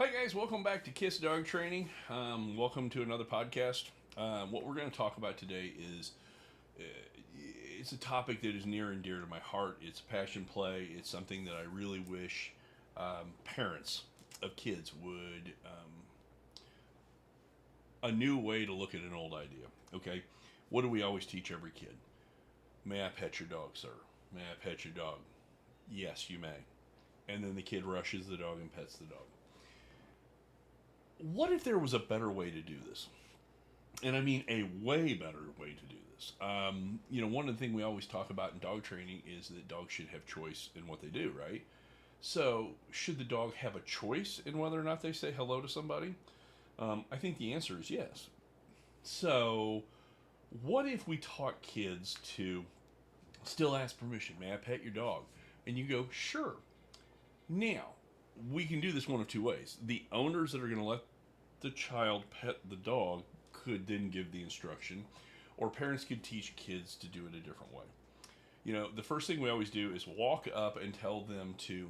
Hi guys, welcome back to Kiss Dog Training. Welcome to another podcast. What we're going to talk about today is uh, it's a topic that is near and dear to my heart. It's passion play. It's something that I really wish parents of kids would a new way to look at an old idea. Okay, what do we always teach every kid? May I pet your dog, sir? May I pet your dog? Yes, you may. And then the kid rushes the dog and pets the dog. What if there was a better way to do this? And I mean a way better way to do this. One of the things we always talk about in dog training is that dogs should have choice in what they do, right? So, should the dog have a choice in whether or not they say hello to somebody? I think the answer is yes. So, what if we taught kids to still ask permission? May I pet your dog? And you go, sure. Now, we can do this one of two ways. The owners that are going to let the child pet the dog could then give the instruction, or parents could teach kids to do it a different way. The first thing we always do is walk up and tell them to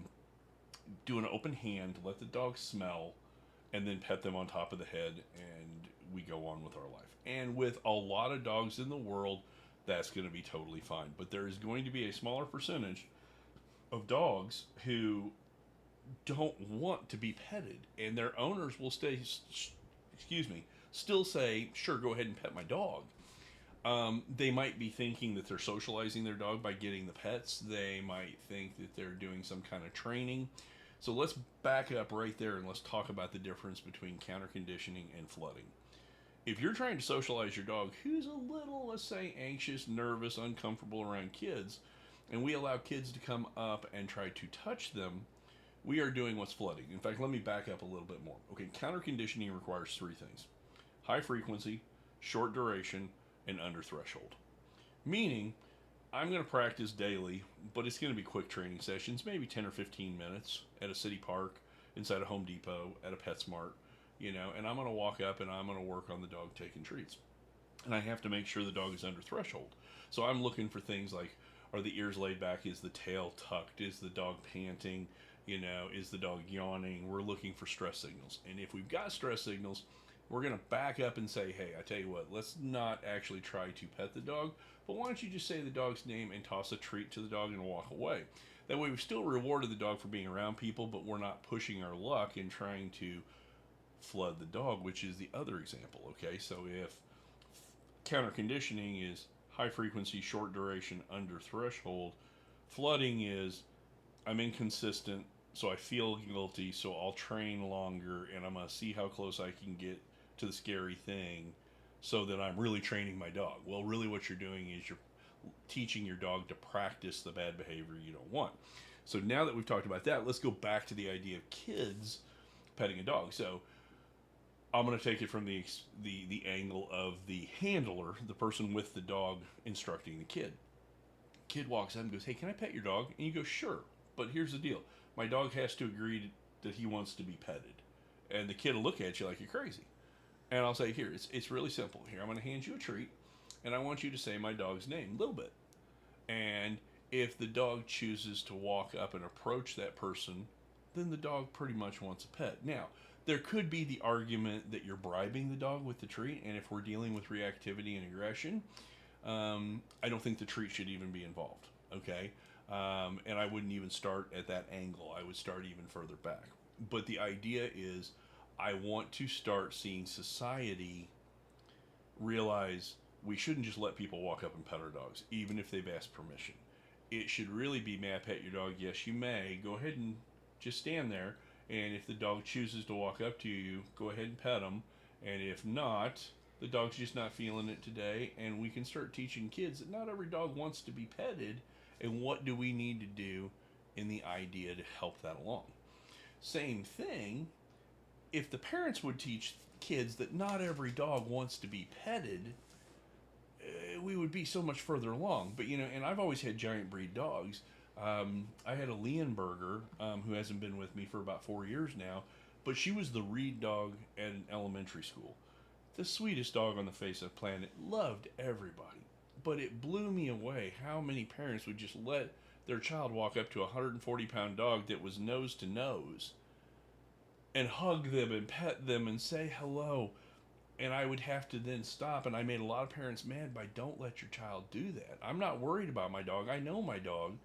do an open hand, let the dog smell, and then pet them on top of the head, and we go on with our life. And with a lot of dogs in the world, that's going to be totally fine. But there is going to be a smaller percentage of dogs who don't want to be petted, and their owners will still say, sure, go ahead and pet my dog. They might be thinking that they're socializing their dog by getting the pets. They might think that they're doing some kind of training. So let's back up right there and let's talk about the difference between counter conditioning and flooding. If you're trying to socialize your dog who's a little, let's say, anxious, nervous, uncomfortable around kids, and we allow kids to come up and try to touch them, we are doing what's flooding. In fact, let me back up a little bit more. Okay, counter conditioning requires three things: high frequency, short duration, and under threshold. Meaning, I'm going to practice daily, but it's going to be quick training sessions, maybe 10 or 15 minutes at a city park, inside a Home Depot, at a PetSmart, and I'm going to walk up and I'm going to work on the dog taking treats. And I have to make sure the dog is under threshold. So I'm looking for things like, are the ears laid back? Is the tail tucked? Is the dog panting? Is the dog yawning? We're looking for stress signals. And if we've got stress signals, we're going to back up and say, hey, I tell you what, let's not actually try to pet the dog, but why don't you just say the dog's name and toss a treat to the dog and walk away? That way we've still rewarded the dog for being around people, but we're not pushing our luck in trying to flood the dog, which is the other example, okay? So if counter conditioning is high frequency, short duration, under threshold, flooding is I'm inconsistent, so I feel guilty, so I'll train longer and I'm going to see how close I can get to the scary thing so that I'm really training my dog. Well, really what you're doing is you're teaching your dog to practice the bad behavior you don't want. So now that we've talked about that, let's go back to the idea of kids petting a dog. So I'm going to take it from the angle of the handler, the person with the dog instructing the kid. Kid walks up and goes, hey, can I pet your dog? And you go, sure. But here's the deal. My dog has to agree that he wants to be petted. And the kid will look at you like you're crazy. And I'll say, here, it's really simple. Here, I'm going to hand you a treat. And I want you to say my dog's name a little bit. And if the dog chooses to walk up and approach that person, then the dog pretty much wants a pet. Now, there could be the argument that you're bribing the dog with the treat. And if we're dealing with reactivity and aggression, I don't think the treat should even be involved. Okay? And I wouldn't even start at that angle. I would start even further back. But the idea is I want to start seeing society realize we shouldn't just let people walk up and pet our dogs, even if they've asked permission. It should really be, may I pet your dog? Yes, you may. Go ahead and just stand there. And if the dog chooses to walk up to you, go ahead and pet them. And if not, the dog's just not feeling it today. And we can start teaching kids that not every dog wants to be petted. And what do we need to do in the idea to help that along? Same thing, if the parents would teach kids that not every dog wants to be petted, we would be so much further along. But, and I've always had giant breed dogs. I had a Leonberger who hasn't been with me for about 4 years now, but she was the read dog at an elementary school. The sweetest dog on the face of the planet, loved everybody. But it blew me away how many parents would just let their child walk up to a 140-pound dog that was nose to nose and hug them and pet them and say hello. And I would have to then stop. And I made a lot of parents mad by don't let your child do that. I'm not worried about my dog. I know my dog.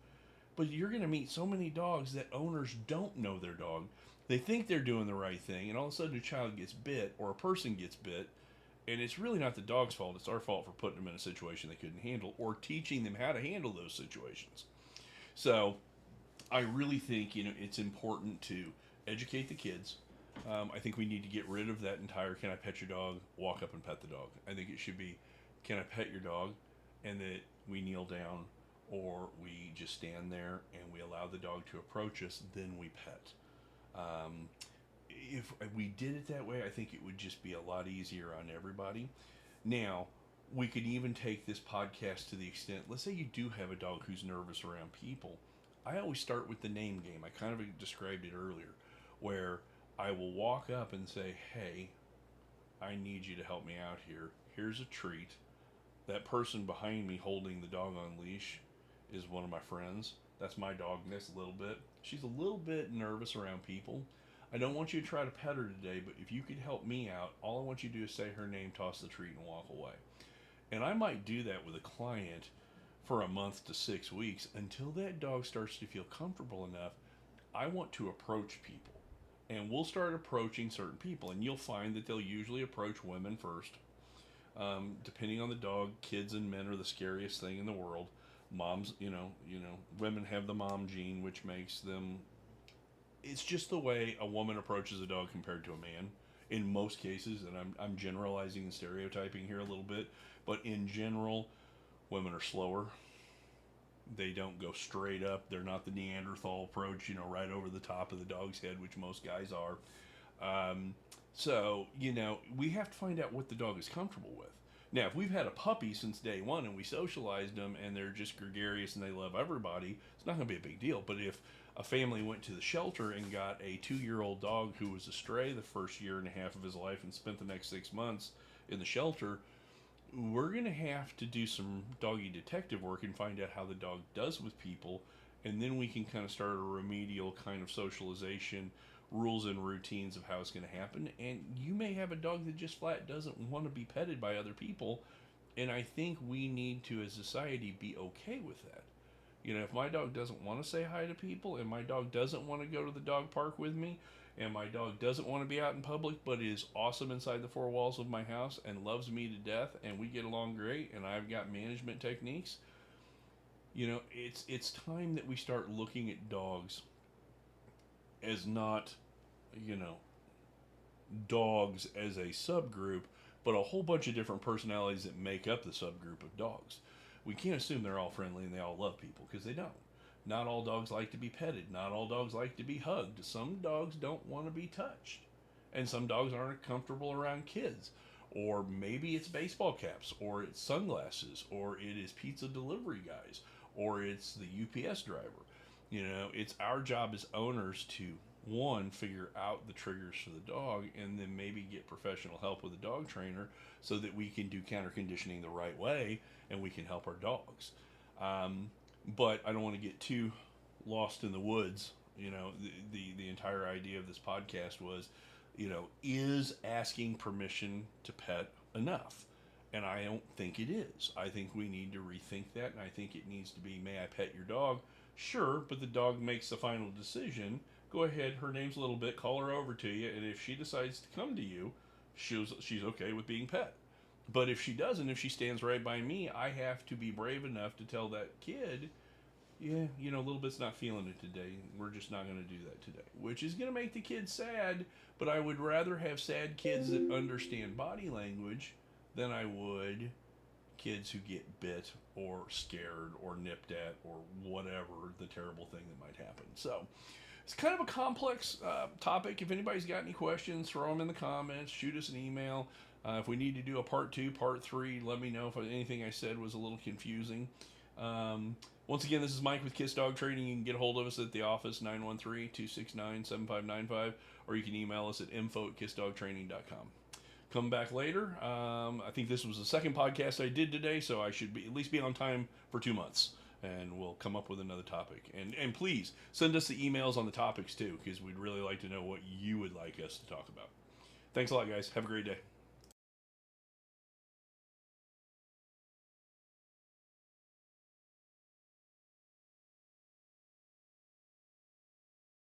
But you're going to meet so many dogs that owners don't know their dog. They think they're doing the right thing, and all of a sudden a child gets bit or a person gets bit, and it's really not the dog's fault. It's our fault for putting them in a situation they couldn't handle or teaching them how to handle those situations. So I really think it's important to educate the kids. I think we need to get rid of that entire "can I pet your dog?" walk up and pet the dog. I think it should be "can I pet your dog?" and that we kneel down or we just stand there and we allow the dog to approach us, then we pet. If we did it that way, I think it would just be a lot easier on everybody. Now, we could even take this podcast to the extent, let's say you do have a dog who's nervous around people. I always start with the name game. I kind of described it earlier, where I will walk up and say, hey, I need you to help me out here. Here's a treat. That person behind me holding the dog on leash is one of my friends. That's my dog, Miss a little bit. She's a little bit nervous around people. I don't want you to try to pet her today, but if you could help me out, all I want you to do is say her name, toss the treat, and walk away. And I might do that with a client for a month to 6 weeks until that dog starts to feel comfortable enough. I want to approach people. And we'll start approaching certain people, and you'll find that they'll usually approach women first. Depending on the dog, kids and men are the scariest thing in the world. Moms, women have the mom gene, which makes them. It's just the way a woman approaches a dog compared to a man. In most cases, and I'm generalizing and stereotyping here a little bit, but in general, women are slower. They don't go straight up. They're not the Neanderthal approach, right over the top of the dog's head, which most guys are. So, we have to find out what the dog is comfortable with. Now, if we've had a puppy since day one and we socialized them and they're just gregarious and they love everybody, it's not going to be a big deal. But if a family went to the shelter and got a 2-year-old dog who was a stray the first year and a half of his life and spent the next 6 months in the shelter, we're going to have to do some doggy detective work and find out how the dog does with people. And then we can kind of start a remedial kind of socialization rules and routines of how it's going to happen. And you may have a dog that just flat doesn't want to be petted by other people, and I think we need to, as a society, be okay with that. If my dog doesn't want to say hi to people, and my dog doesn't want to go to the dog park with me, and my dog doesn't want to be out in public but is awesome inside the 4 walls of my house and loves me to death, and we get along great, and I've got management techniques, it's time that we start looking at dogs as not, dogs as a subgroup, but a whole bunch of different personalities that make up the subgroup of dogs. We can't assume they're all friendly and they all love people, because they don't. Not all dogs like to be petted. Not all dogs like to be hugged. Some dogs don't want to be touched. And some dogs aren't comfortable around kids. Or maybe it's baseball caps, or it's sunglasses, or it is pizza delivery guys, or it's the UPS driver. It's our job as owners to, one, figure out the triggers for the dog, and then maybe get professional help with a dog trainer so that we can do counter conditioning the right way and we can help our dogs. But I don't want to get too lost in the woods. The entire idea of this podcast was, is asking permission to pet enough? And I don't think it is. I think we need to rethink that, and I think it needs to be, may I pet your dog? Sure, but the dog makes the final decision. Go ahead, her name's a little bit, call her over to you, and if she decides to come to you, she's okay with being pet. But if she doesn't, if she stands right by me, I have to be brave enough to tell that kid, yeah, a little bit's not feeling it today. We're just not going to do that today. Which is going to make the kid sad, but I would rather have sad kids that understand body language than I would kids who get bit or scared or nipped at or whatever the terrible thing that might happen. So it's kind of a complex topic. If anybody's got any questions, throw them in the comments, shoot us an email. If we need to do a part 2, part 3, let me know if anything I said was a little confusing. Once again, this is Mike with Kiss Dog Training. You can get a hold of us at the office, 913-269-7595, or you can email us at info@kissdogtraining.com. Come back later. I think this was the second podcast I did today, so I should at least be on time for 2 months. and we'll come up with another topic. And please send us the emails on the topics too, because we'd really like to know what you would like us to talk about. Thanks a lot, guys. Have a great day.